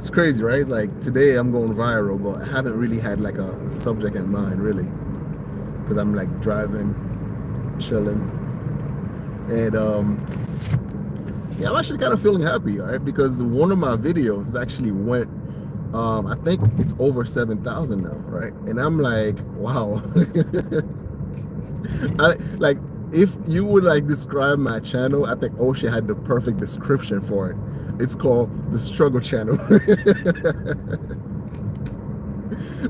It's crazy, right? It's like today I'm going viral, but I haven't really had like a subject in mind, really, because I'm like driving, chilling, and yeah, I'm actually kind of feeling happy, all right, because one of my videos actually went, I think it's over 7,000 now, right? And I'm like, wow. I like if you would like describe my channel, I think Osha had the perfect description for it. It's called the struggle channel.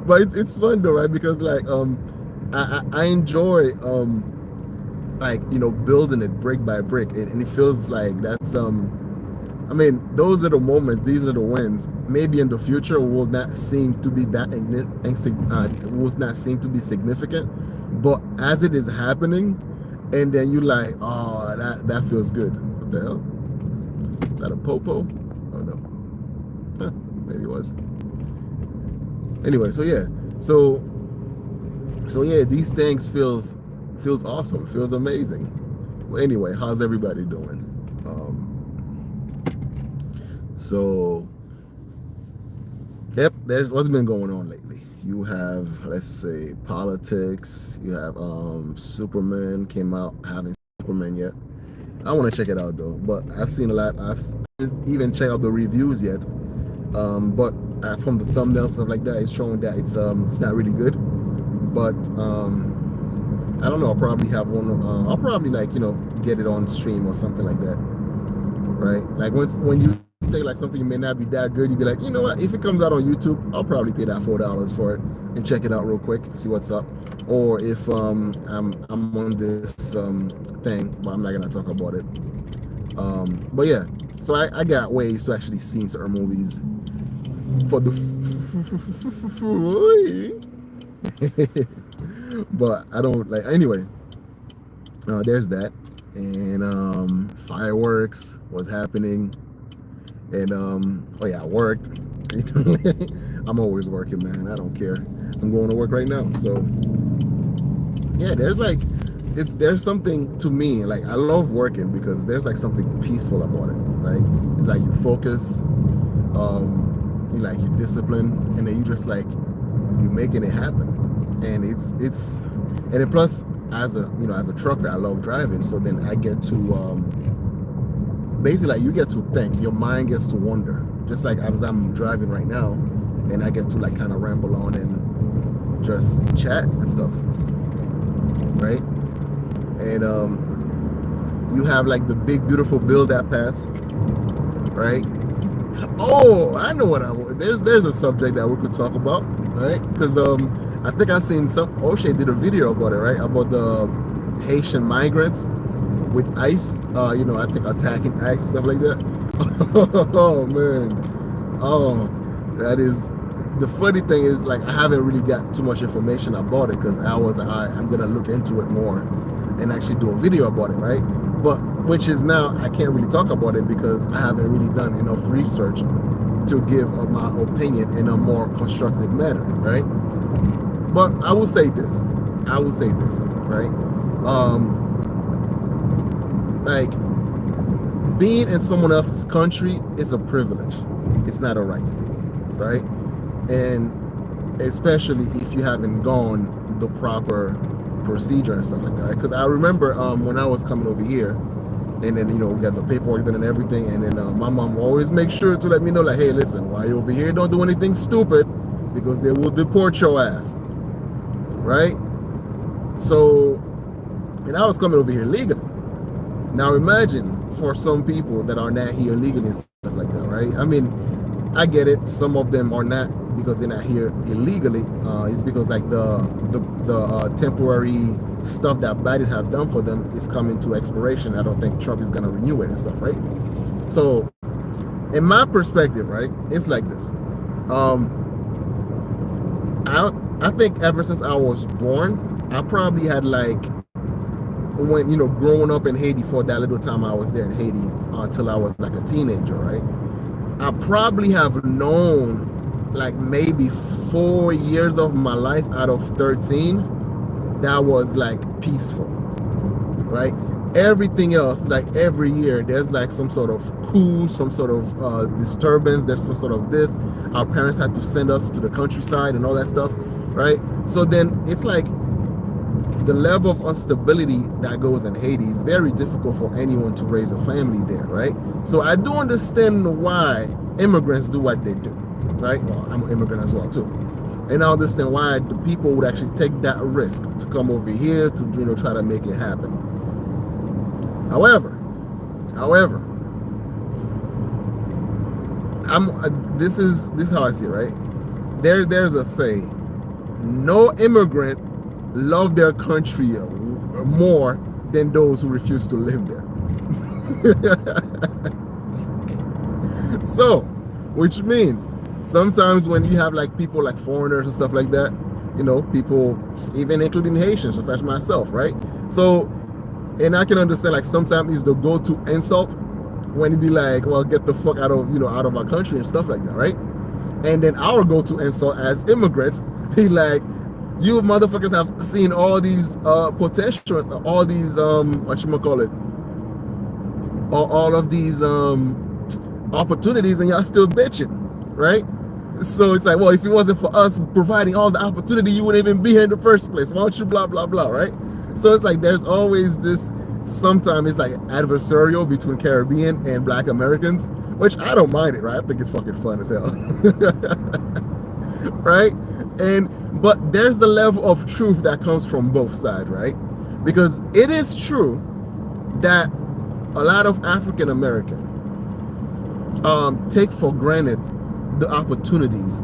But it's fun though, right? Because like I enjoy like building it brick by brick, and it feels like that's I mean, those are the moments, these are the wins. Maybe in the future will not seem to be that will not seem to be significant, but as it is happening, and then you like, oh, that feels good. What the hell? Is that a popo? Oh no, huh, maybe it was. Anyway, so yeah, so yeah, these things feels awesome, feels amazing. Well, anyway, how's everybody doing? So yep, there's what's been going on lately. You have, let's say, politics. You have Superman came out. I haven't seen Superman yet. I want to check it out though, but I've seen a lot. I've even checked out the reviews yet. But from the thumbnail stuff like that, it's showing that it's not really good. But I don't know. I'll probably have one. I'll probably like get it on stream or something like that, right? Like when you think like something may not be that good, you'd be like, you know what? If it comes out on YouTube, I'll probably pay that $4 for it and check it out real quick, see what's up. Or if I'm on this thing, but I'm not gonna talk about it. But yeah, so I got ways to actually see certain movies for the but I don't like anyway. There's that, and fireworks was happening, and oh yeah, I worked. I'm always working, man. I don't care. I'm going to work right now, so yeah. There's something to me, like I love working because there's like something peaceful about it, right? It's like you focus, you discipline, and then you just like you making it happen, and and then plus as a trucker, I love driving, so then I get to basically like you get to think, your mind gets to wander, just like as I'm driving right now, and I get to like kind of ramble on and just chat and stuff, right? And you have like the big beautiful bill that pass, right? Oh, I know what I want. There's a subject that we could talk about, right? Because I think I've seen O'Shea did a video about it, right? About the Haitian migrants with ICE, I think attacking ICE, stuff like that. Oh man, oh, that is. The funny thing is, like, I haven't really got too much information about it because I was like, all right, I'm gonna look into it more and actually do a video about it, right? But which is now I can't really talk about it because I haven't really done enough research to give my opinion in a more constructive manner, right? But I will say this, right? Like being in someone else's country is a privilege. It's not a right, right? And especially if you haven't gone the proper procedure and stuff like that, right? Because I remember when I was coming over here, and then we got the paperwork done and everything, and then my mom will always make sure to let me know, like, hey, listen, while you're over here, don't do anything stupid because they will deport your ass, right? So, and I was coming over here legally. Now imagine for some people that are not here legally and stuff like that, right? I mean, I get it. Some of them are not because they're not here illegally. It's because like the temporary stuff that Biden have done for them is coming to expiration. I don't think Trump is gonna renew it and stuff, right? So, in my perspective, right, it's like this. I think ever since I was born, I probably had like growing up in Haiti for that little time I was there in Haiti until I was like a teenager, right? I probably have known like maybe 4 years of my life out of 13 that was like peaceful, right? everything else, like every year there's like some sort of coup, some sort of disturbance, there's some sort of this. Our parents had to send us to the countryside and all that stuff, right? So then it's like the level of instability that goes in Haiti is very difficult for anyone to raise a family there, right? So I do understand why immigrants do what they do, right? Well, I'm an immigrant as well too. And I understand why the people would actually take that risk to come over here to, you know, try to make it happen. However, this is how I see it, right? There's a saying: no immigrant love their country more than those who refuse to live there. So, which means sometimes when you have like people like foreigners and stuff like that, you know, people even including Haitians, just like myself, right? So, and I can understand like sometimes it's the go-to insult when you be like, well, get the fuck out of, you know, out of our country and stuff like that, right? And then our go-to insult as immigrants, be like, you motherfuckers have seen all these potential, all these whatchamacallit, all of these opportunities, and y'all still bitching, right? So it's like, well, if it wasn't for us providing all the opportunity, you wouldn't even be here in the first place. Why don't you blah blah blah, right? So it's like there's always this, sometimes it's like adversarial between Caribbean and Black Americans, which I don't mind it, right? I think it's fucking fun as hell. Right? But there's the level of truth that comes from both sides, right? Because it is true that a lot of African Americans take for granted the opportunities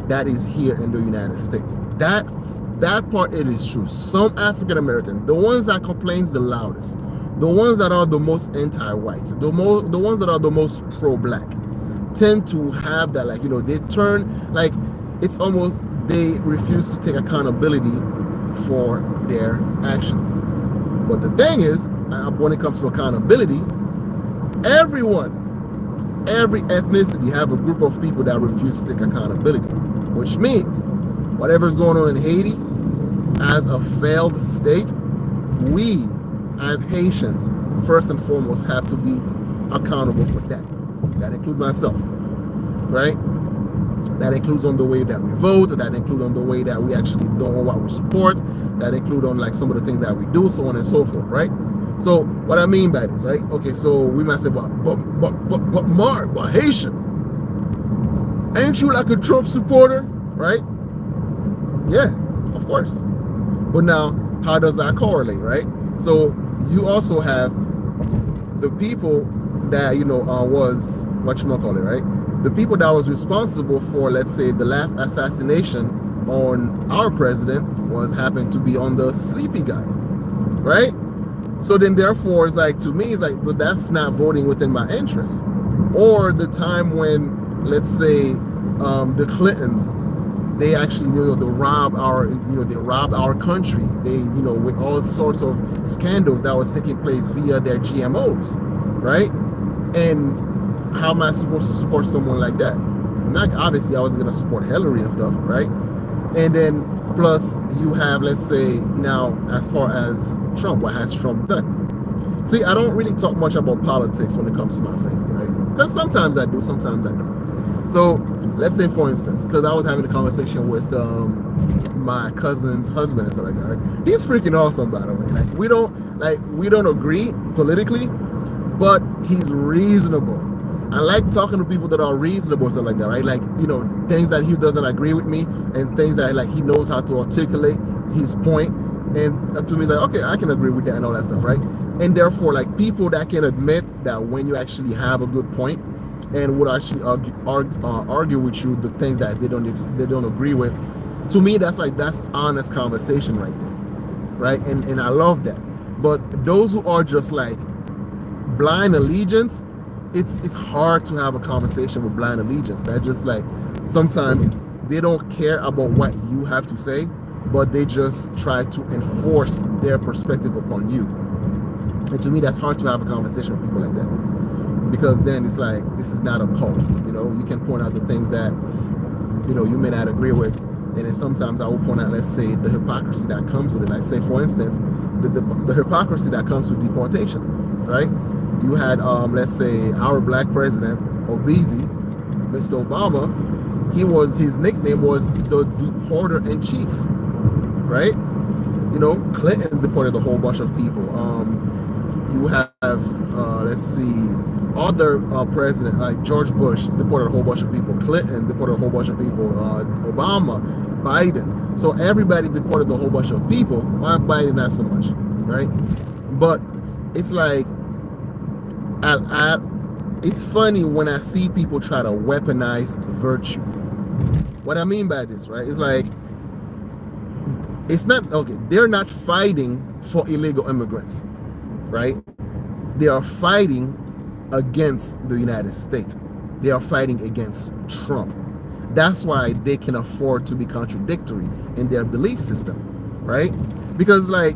that is here in the United States. That part, it is true. Some African Americans, the ones that complains the loudest, the ones that are the most anti-white, the ones that are the most pro-black, tend to have that, like, you know, they turn, like, it's almost, they refuse to take accountability for their actions. But the thing is, when it comes to accountability, every ethnicity have a group of people that refuse to take accountability, which means whatever's going on in Haiti as a failed state, we as Haitians first and foremost have to be accountable for that. That includes myself, right? That includes on the way that we vote, that includes on the way that we actually know what we support, that includes on like some of the things that we do, so on and so forth, right? So what I mean by this, right? Okay, so we might say, but Mark, but Haitian, ain't you like a Trump supporter, right? Yeah, of course. But now, how does that correlate, right? So you also have the people that, you know, was, whatchamacallit, right? The people that was responsible for, let's say, the last assassination on our president happened to be on the sleepy guy, right? So then therefore, it's like, to me, it's like, well, that's not voting within my interest. Or the time when, let's say, the Clintons, they actually, you know, they robbed our country. They, you know, with all sorts of scandals that was taking place via their GMOs, right? And how am I supposed to support someone like that? Not, obviously, I wasn't gonna support Hillary and stuff, right? And then plus you have, let's say, now as far as Trump, what has Trump done? See, I don't really talk much about politics when it comes to my family, right? Because sometimes I do, sometimes I don't. So let's say, for instance, because I was having a conversation with my cousin's husband and stuff like that, right? He's freaking awesome, by the way. We don't agree politically, but he's reasonable. I like talking to people that are reasonable and stuff like that, right? Like, you know, things that he doesn't agree with me and things that, like, he knows how to articulate his point. And to me, it's like, okay, I can agree with that and all that stuff, right? And therefore, like, people that can admit that when you actually have a good point and would actually argue with you the things that they don't agree with, to me, that's honest conversation right there, right? And I love that. But those who are just like blind allegiance, it's hard to have a conversation with blind allegiance. That just, like, sometimes they don't care about what you have to say, but they just try to enforce their perspective upon you. And to me, that's hard to have a conversation with people like that, because then it's like, this is not a cult. You know, you can point out the things that, you know, you may not agree with, And then sometimes I will point out, let's say, the hypocrisy that comes with it. Like, say, for instance, the hypocrisy that comes with deportation, right? You had, let's say, our black president, Obese, Mr. Obama, his nickname was the deporter in chief, right? You know, Clinton deported a whole bunch of people. You have, let's see, other president like George Bush deported a whole bunch of people. Clinton deported a whole bunch of people. Obama, Biden. So everybody deported a whole bunch of people. Why Biden not so much, right? But it's like, it's funny when I see people try to weaponize virtue. What I mean by this, right? It's like, it's not, okay, they're not fighting for illegal immigrants, right? They are fighting against the United States. They are fighting against Trump. That's why they can afford to be contradictory in their belief system, right? Because, like,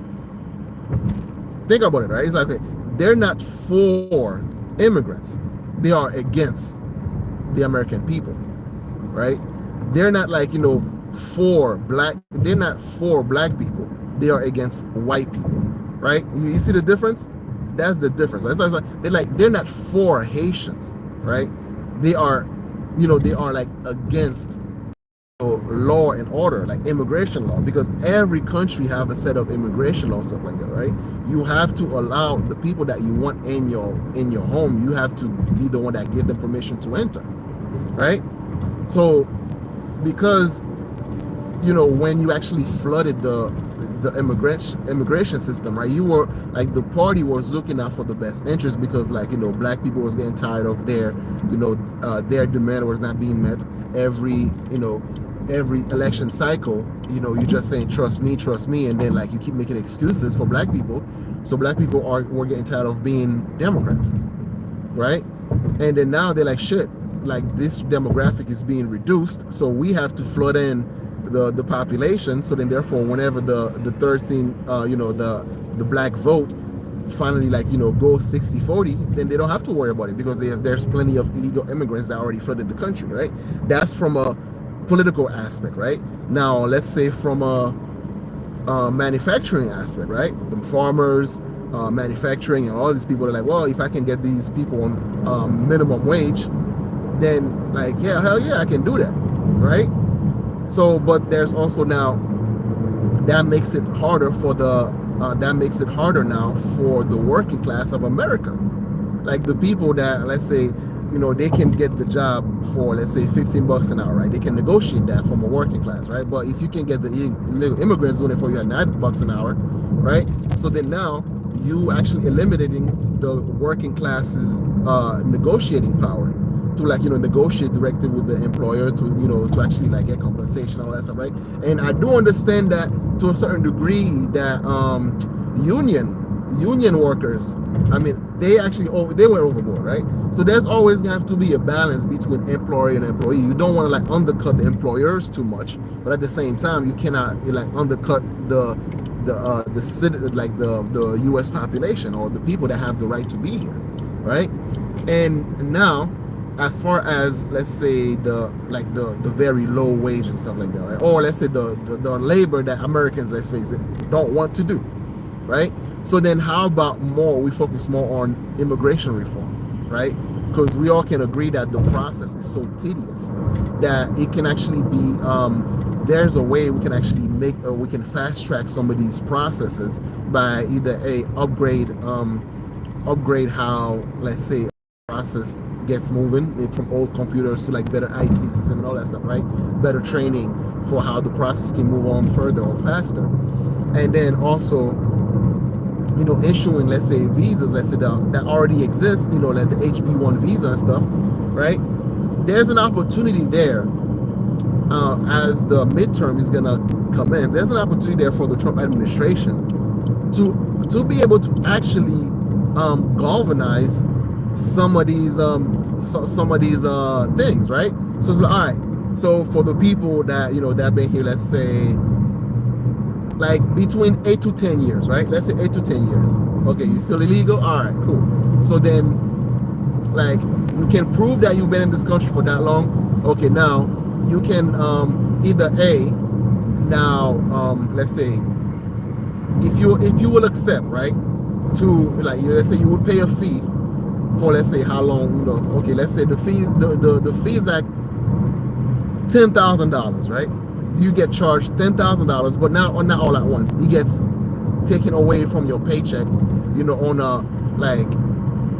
think about it, right? It's like, okay, they're not for immigrants. They are against the American people, right? They're not like, you know, they're not for black people. They are against white people, right? You see the difference? That's the difference. They're not for Haitians, right? They are, you know, they are like against law and order, like immigration law, because every country have a set of immigration law, stuff like that, right? You have to allow the people that you want in your home, you have to be the one that give them permission to enter, right? So because, you know, when you actually flooded the immigration system, right, you were like, the party was looking out for the best interest, because, like, you know, black people was getting tired of their demand was not being met every election cycle. You know, you're just saying trust me, and then, like, you keep making excuses for black people. So black people were getting tired of being Democrats, right? And then now they're like, shit, like, this demographic is being reduced, so we have to flood in the population. So then therefore, whenever the 13 the black vote finally, like, you know, goes 60-40, then they don't have to worry about it, because there's plenty of illegal immigrants that already flooded the country, right? That's from a political aspect, right? Now let's say from a manufacturing aspect, right? The farmers, manufacturing, and all these people are like, well, if I can get these people on minimum wage, then, like, yeah, hell yeah, I can do that, right? So, but there's also now, that makes it harder now for the working class of America. Like, the people that, let's say, you know, they can get the job for, let's say, 15 bucks an hour, right? They can negotiate that from a working class, right? But if you can get the illegal immigrants doing it for you at 9 bucks an hour, right? So then now you actually eliminating the working class's negotiating power to, like, you know, negotiate directly with the employer to, you know, to actually, like, get compensation, all that stuff, right? And I do understand that to a certain degree that union workers, I mean, they went overboard, right? So there's always going to have to be a balance between employer and employee. You don't want to, like, undercut the employers too much, but at the same time, you cannot, like, undercut the U.S. population, or the people that have the right to be here, right? And now, as far as, let's say, the very low wage and stuff like that, right? Or let's say the labor that Americans, let's face it, don't want to do, right? So then how about we focus more on immigration reform, right? Because we all can agree that the process is so tedious that it can actually be, there's a way we can actually we can fast track some of these processes by either upgrade how, let's say, process gets moving from old computers to, like, better IT system and all that stuff, right? Better training for how the process can move on further or faster. And then also, you know, issuing, let's say, visas, let's say, that already exist, you know, like the HB1 visa and stuff, right? There's an opportunity there as the midterm is gonna commence. There's an opportunity there for the Trump administration to be able to actually galvanize some of these things, right? So it's like, all right, so for the people that, you know, that been here, let's say, like, between 8 to 10 years, right? Let's say 8 to 10 years. Okay, you're still illegal? All right, cool. So then, like, you can prove that you've been in this country for that long. Okay, now you can either Now, let's say if you will accept, right, to like, let's say you would pay a fee for, let's say, how long, okay, let's say the fee the fee is like $10,000, right? You get charged $10,000, but not all at once. It gets taken away from your paycheck,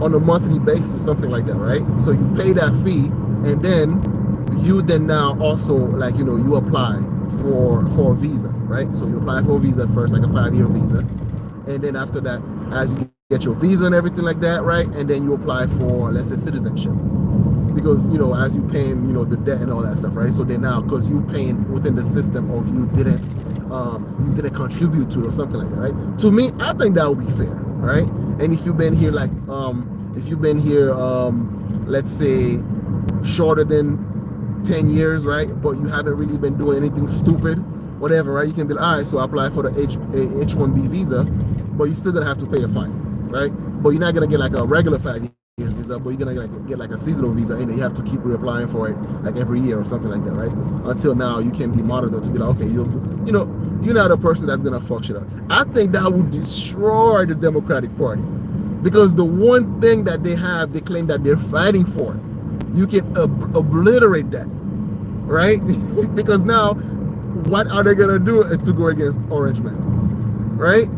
on a monthly basis, something like that, right? So you pay that fee, and then you now also, like, you apply for a visa, right? So you apply for a visa first, like a 5-year visa, and then after that, as you get your visa and everything like that, right? And then you apply for, let's say, citizenship, because as you paying the debt and all that stuff, right? So then now, because you paying within the system of you didn't contribute to it or something like that, right? To me, I think that would be fair, right? And if you've been here let's say shorter than 10 years, right, but you haven't really been doing anything stupid, whatever, right, you can be like, all right, so I apply for the H1B visa, but you're still gonna have to pay a fine, right? But you're not gonna get like a regular 5 years visa, but you're gonna get like a seasonal visa, and you have to keep reapplying for it like every year or something like that, right? Until now you can be monitored to be like, okay, you're not a person that's gonna fuck shit up. I think that would destroy the Democratic Party, because the one thing that they claim that they're fighting for, you can obliterate that, right? Because now, what are they gonna do to go against Orange Man, right?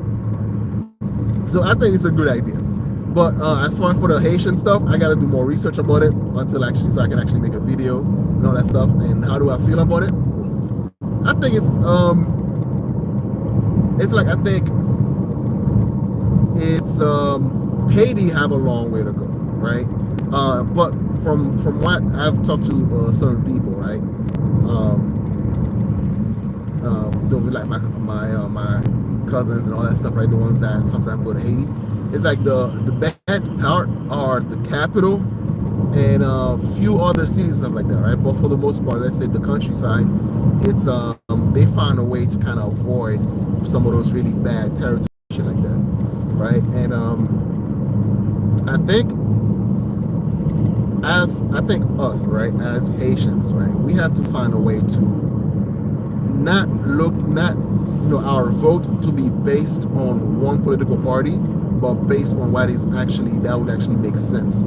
So I think it's a good idea. But as far for the Haitian stuff, I gotta do more research about it so I can actually make a video and all that stuff. And how do I feel about it? I think Haiti have a long way to go, right? But from what I've talked to certain people, right? Like my cousins and all that stuff, right? The ones that sometimes go to Haiti. It's like the bad part are the capital and a few other cities and stuff like that, right? But for the most part, let's say the countryside, it's they find a way to kind of avoid some of those really bad territory shit like that, right? And I think us, right, as Haitians, right, we have to find a way to not our vote to be based on one political party, but based on what is that would actually make sense,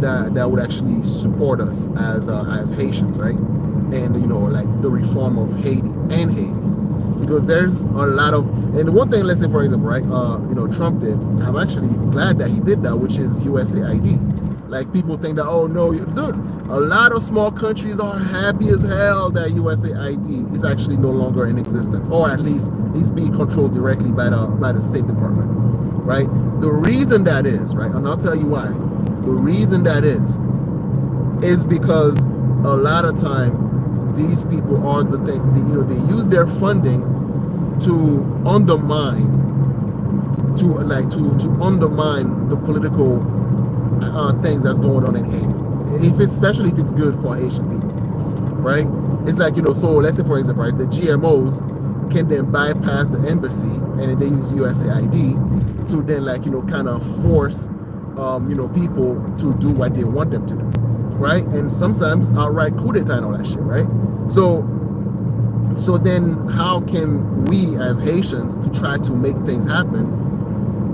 that would actually support us as Haitians, right? And like the reform of Haiti, because there's a lot of, and one thing, let's say for example, right, Trump did, I'm actually glad that he did that, which is USAID. Like, people think that, oh no, dude, a lot of small countries are happy as hell that USAID is actually no longer in existence, or at least is being controlled directly by the State Department, right? The reason that is, right, and I'll tell you why. The reason that is because a lot of time these people are they use their funding to undermine the political things that's going on in Haiti, especially if it's good for Haitian people, right? It's like, so let's say for example, right, the GMOs can then bypass the embassy, and they use USAID to then kind of force people to do what they want them to do, right? And sometimes outright coup d'etat and all that shit, right? So then how can we as Haitians to try to make things happen?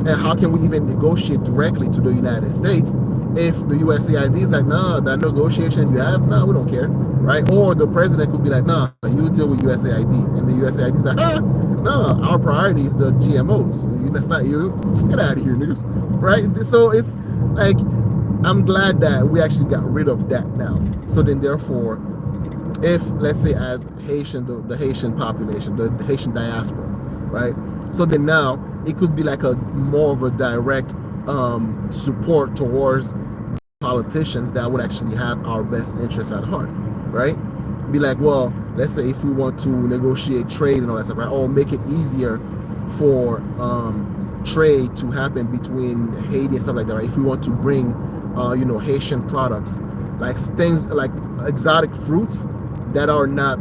And how can we even negotiate directly to the United States if the USAID is like, nah, that negotiation you have, nah, we don't care, right? Or the president could be like, nah, you deal with USAID, and the USAID is like, nah, our priority is the GMOs. That's not you. Get out of here, niggas, right? So it's like, I'm glad that we actually got rid of that now. So then, therefore, if let's say as Haitian, the Haitian population, the Haitian diaspora, right? So then now it could be like a more of a direct support towards politicians that would actually have our best interests at heart, right? Be like, well, let's say if we want to negotiate trade and all that stuff, right? Or make it easier for trade to happen between Haiti and stuff like that, right? If we want to bring Haitian products, like things like exotic fruits that are not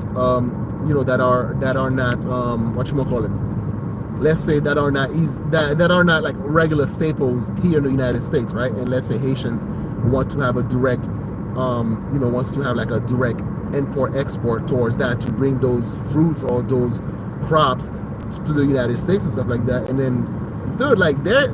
let's say that are not easy, that are not like regular staples here in the United States, right? And let's say Haitians want to have a direct wants to have like a direct import export towards that to bring those fruits or those crops to the United States and stuff like that. And then, dude, like there's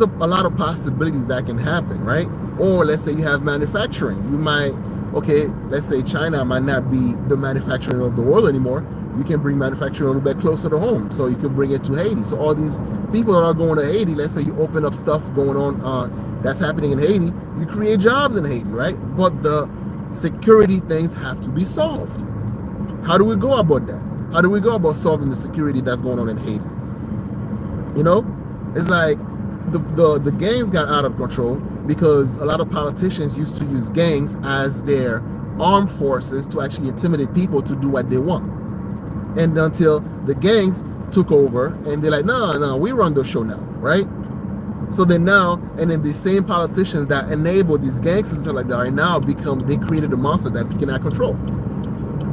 a lot of possibilities that can happen, right? Or let's say you have manufacturing. You might, okay, let's say China might not be the manufacturing of the world anymore. You can bring manufacturing a little bit closer to home. So you can bring it to Haiti. So all these people that are going to Haiti, let's say you open up stuff going on that's happening in Haiti, you create jobs in Haiti, right? But the security things have to be solved. How do we go about that? How do we go about solving the security that's going on in Haiti? You know, it's like the gangs got out of control because a lot of politicians used to use gangs as their armed forces to actually intimidate people to do what they want. And until the gangs took over and they're like, no, we run the show now, right? So then now, and then the same politicians that enable these gangs and stuff like that are now they created a monster that we cannot control.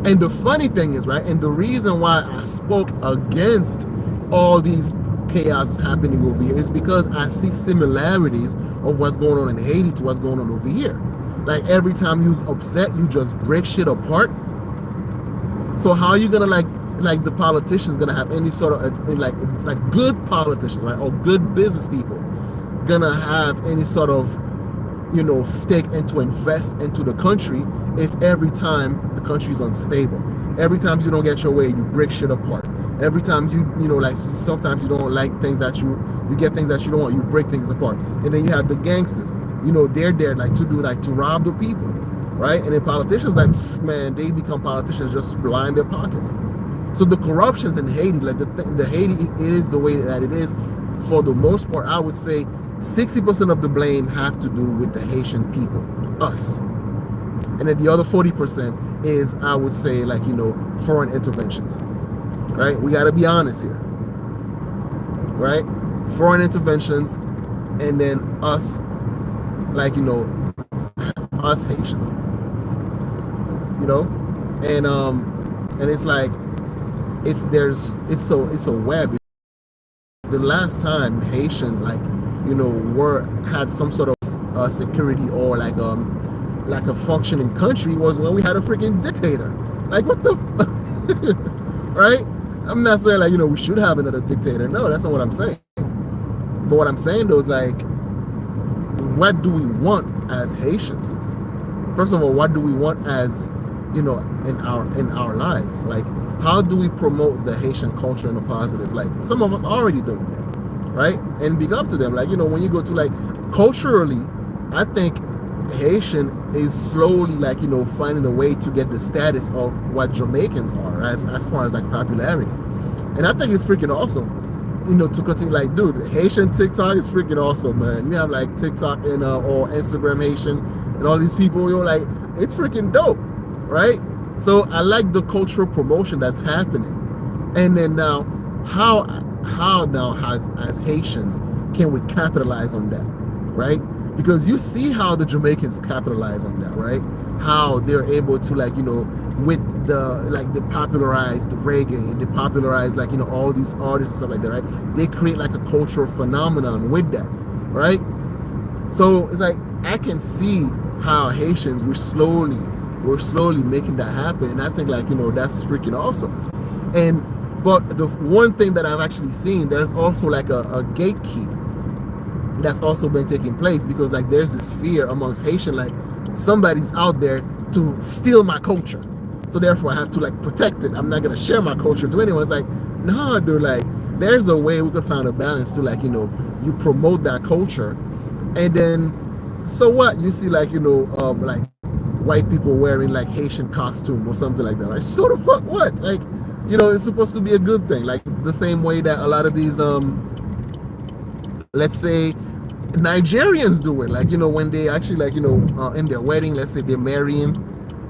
And the funny thing is, right, and the reason why I spoke against all these chaos happening over here is because I see similarities of what's going on in Haiti to what's going on over here. Like every time you upset, you just break shit apart. So how are you gonna like the politicians gonna have any sort of like good politicians, right, or good business people gonna have any sort of, you know, stake and to invest into the country if every time the country's unstable? Every time you don't get your way, you break shit apart. Every time you know, like sometimes you don't like things that you get things that you don't want, you break things apart. And then you have the gangsters, you know, they're there like to rob the people, right? And then politicians, like, man, they become politicians just to line their pockets. So the corruptions in Haiti, like the Haiti is the way that it is. For the most part, I would say 60% of the blame have to do with the Haitian people, us. And then the other 40% is, I would say, like, you know, foreign interventions, right? We got to be honest here, right? Foreign interventions, and then us, like, you know, us Haitians, you know, and it's like, it's a web. The last time Haitians, like, you know, had some sort of security or like a functioning country was when we had a freaking dictator. Like, what the right? I'm not saying, like, you know, we should have another dictator. No, that's not what I'm saying. But what I'm saying though is, like, what do we want as Haitians? First of all, what do we want as, you know, in our lives? Like, how do we promote the Haitian culture in a positive? Like, some of us already doing that, right? And big up to them. Like, you know, when you go to, like, culturally, I think Haitian is slowly, like, you know, finding a way to get the status of what Jamaicans are as far as, like, popularity. And I think it's freaking awesome, you know, to continue. Like, dude, Haitian TikTok is freaking awesome, man. You have, like, TikTok and or Instagram Haitian and all these people, you're like, it's freaking dope, right? So I like the cultural promotion that's happening. And then now, how now as Haitians can we capitalize on that, right? Because you see how the Jamaicans capitalize on that, right? How they're able to, like, you know, with they popularize the reggae, they popularize, like, you know, all these artists and stuff like that, right? They create like a cultural phenomenon with that, right? So it's like, I can see how Haitians, we're slowly making that happen. And I think, like, you know, that's freaking awesome. But the one thing that I've actually seen, there's also like a gatekeep that's also been taking place, because, like, there's this fear amongst Haitian, like, somebody's out there to steal my culture, so therefore I have to, like, protect it. I'm not gonna share my culture to anyone. It's like, no, dude, like, there's a way we could find a balance to, like, you know, you promote that culture, and then so what, you see, like, you know, like white people wearing like Haitian costume or something like that, like, so the fuck what? Like, you know, it's supposed to be a good thing, like the same way that a lot of these let's say Nigerians do it, like, you know, when they actually, like, you know, in their wedding, let's say they're marrying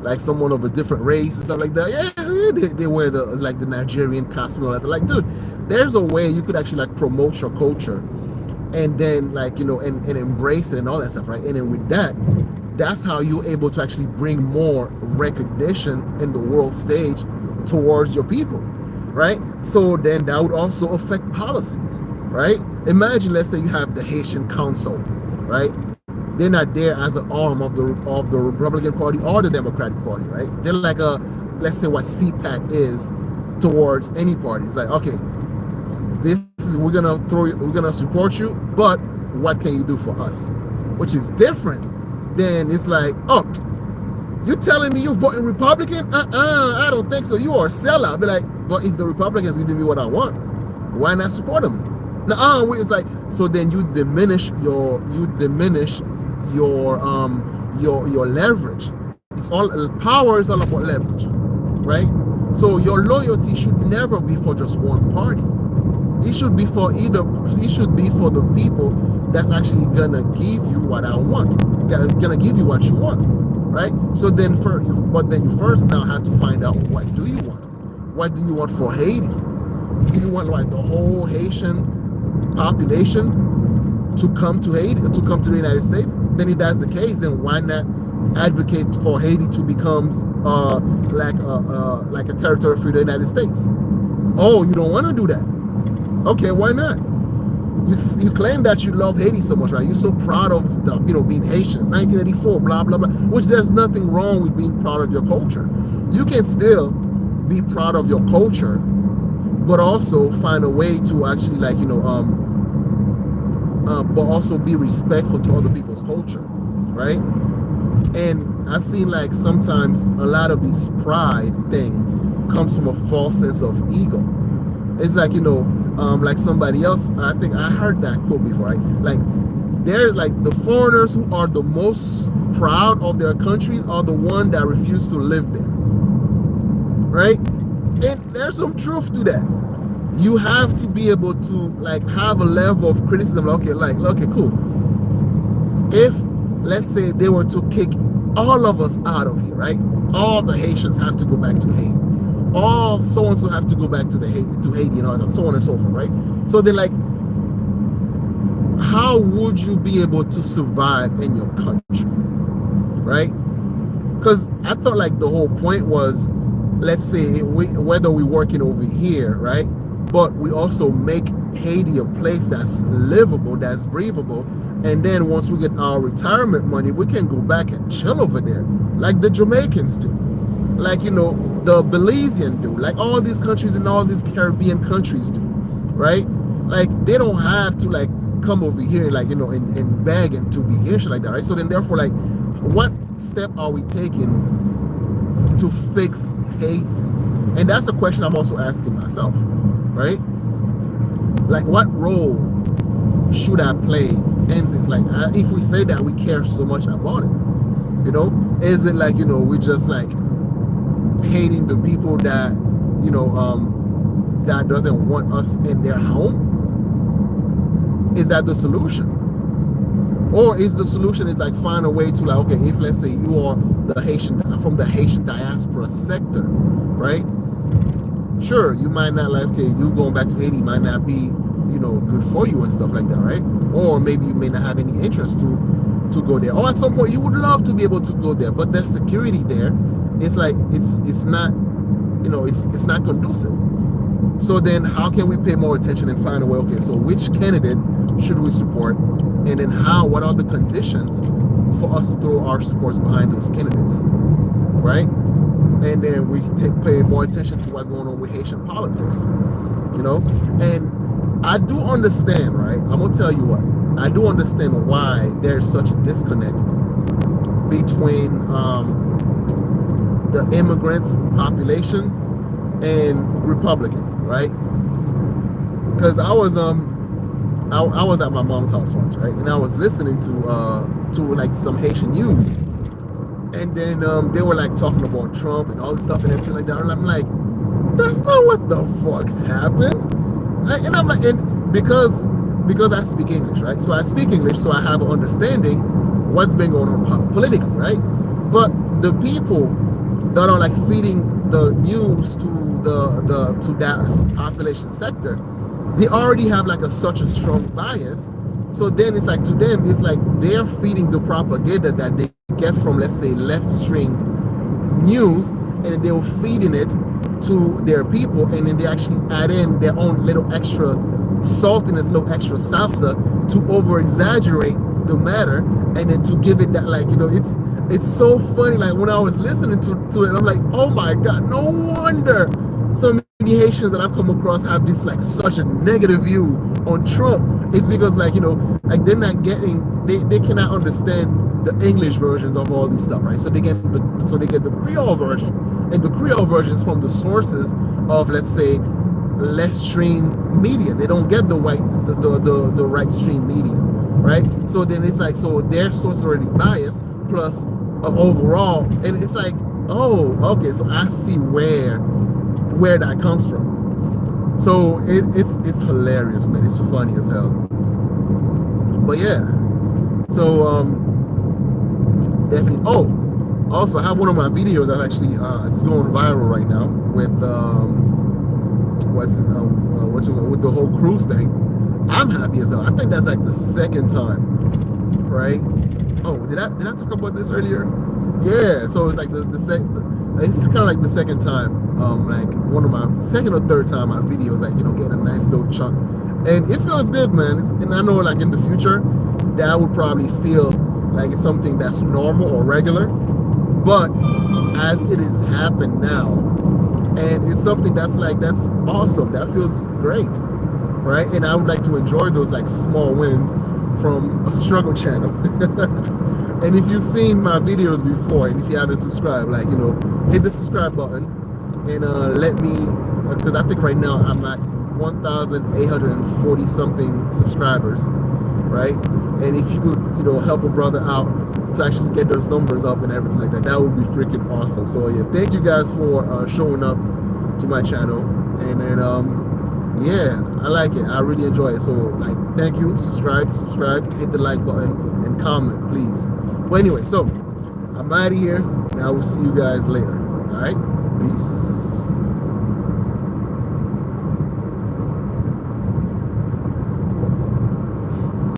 like someone of a different race and stuff like that, yeah, they wear the, like, the Nigerian costume. Like, dude, there's a way you could actually, like, promote your culture and then, like, you know, and embrace it and all that stuff, right? And then with that, that's how you're able to actually bring more recognition in the world stage towards your people, right? So then that would also affect policies, right? Imagine, let's say you have the Haitian Council, right? they're not there as an arm of the Republican Party or the Democratic Party, right? They're like a, let's say what CPAC is towards any party. It's like, okay, this is, we're gonna support you, but what can you do for us? Which is different than, it's like, oh, you telling me you're voting Republican? I don't think so. You are a sellout. Be like, but if the Republicans giving me what I want, why not support them? No, it's like, so then you diminish your leverage. It's all, power is all about leverage, right? So your loyalty should never be for just one party. It should be for the people that's actually gonna give you what I want, gonna give you what you want, right? So then you first now have to find out, what do you want? What do you want for Haiti? Do you want like the whole Haitian population to come to Haiti, to come to the United States? Then if that's the case, then why not advocate for Haiti to become like a territory for the United States? Oh, you don't want to do that? Okay, why not? You claim that you love Haiti so much, right? You're so proud of the, being Haitians, 1984, blah blah blah. Which there's nothing wrong with being proud of your culture. You can still be proud of your culture, but also find a way to actually, like, but also be respectful to other people's culture, right? And I've seen, like, sometimes a lot of this pride thing comes from a false sense of ego. It's like, like somebody else, I think I heard that quote before, right? Like, they're like, the foreigners who are the most proud of their countries are the ones that refuse to live there, right? And there's some truth to that. You have to be able to, like, have a level of criticism. Okay, cool. If, let's say, they were to kick all of us out of here, right? All the Haitians have to go back to Haiti. All so-and-so have to go back to Haiti, and so on and so forth, right? So then, like, how would you be able to survive in your country, right? Because I thought, like, the whole point was, let's say, whether we're working over here, right? But we also make Haiti a place that's livable, that's breathable. And then once we get our retirement money, we can go back and chill over there, like the Jamaicans do, like, the Belizean do, like all these countries and all these Caribbean countries do, right? Like, they don't have to, like, come over here, like, and beg and to be here, shit like that, right? So then, therefore, like, what step are we taking to fix Haiti? And that's a question I'm also asking myself, right? Like, what role should I play in this? Like, if we say that we care so much about it, is it like, we just, like, hating the people that, that doesn't want us in their home? Is that the solution? Or is the solution is, like, find a way to, like, okay, if, let's say, you are from the Haitian diaspora sector, right? Sure, you might not, like, okay, you going back to Haiti might not be, good for you and stuff like that, right? Or maybe you may not have any interest to go there. Or at some point you would love to be able to go there, but there's security there. It's like, it's not, it's not conducive. So then how can we pay more attention and find a way, okay, so which candidate should we support? And then what are the conditions for us to throw our supports behind those candidates, right? And then we can pay more attention to what's going on with Haitian politics, And I do understand, right? I'm gonna tell you what, I do understand why there's such a disconnect between the immigrants population and Republican, right? Because I was at my mom's house once, right? And I was listening to like some Haitian news. And then they were, like, talking about Trump and all this stuff and everything like that. And I'm like, that's not what the fuck happened. And I'm like, and because I speak English, right? So I speak English, so I have an understanding what's been going on politically, right? But the people that are, like, feeding the news to that population sector, they already have, like, such a strong bias. So then it's like, to them, it's like they're feeding the propaganda that they get from, let's say, left-string news, and they're feeding it to their people, and then they actually add in their own little extra saltiness, little extra salsa to over-exaggerate the matter, and then to give it that, like, you know, it's so funny. Like when I was listening to it, I'm like, oh my God, no wonder so many Haitians that I've come across have this like such a negative view on Trump. It's because, like, you know, like they're not getting, they cannot understand the English versions of all this stuff, right? So they get the Creole version, and the Creole version is from the sources of, let's say, less stream media. They don't get the right stream media, right? So then it's like, so their source already biased plus overall, and it's like, oh, okay, so I see where that comes from. So it's hilarious, man. It's funny as hell. But yeah, so definitely. Oh, also I have one of my videos that's actually it's going viral right now with with the whole cruise thing. I'm happy as hell. I think that's like the second time, right? Oh, did I talk about this earlier? Yeah, so it's like it's kind of like the second time, like one of my second or third time my videos, like, you know, getting a nice little chunk, and it feels good, man. And I know, like, in the future that I would probably feel like it's something that's normal or regular, but as it has happened now, and it's something that's like, that's awesome, that feels great, right? And I would like to enjoy those like small wins from a struggle channel. And if you've seen my videos before, and if you haven't subscribed, like, you know, hit the subscribe button and let me, because I think right now I'm at 1,840 something subscribers, right? And if you could, you know, help a brother out to actually get those numbers up and everything like that, that would be freaking awesome. So yeah, thank you guys for showing up to my channel, and then yeah, I like it. I really enjoy it. So, like, thank you. Subscribe, hit the like button, and comment, please. But anyway, so I'm out of here, and I will see you guys later. All right, peace.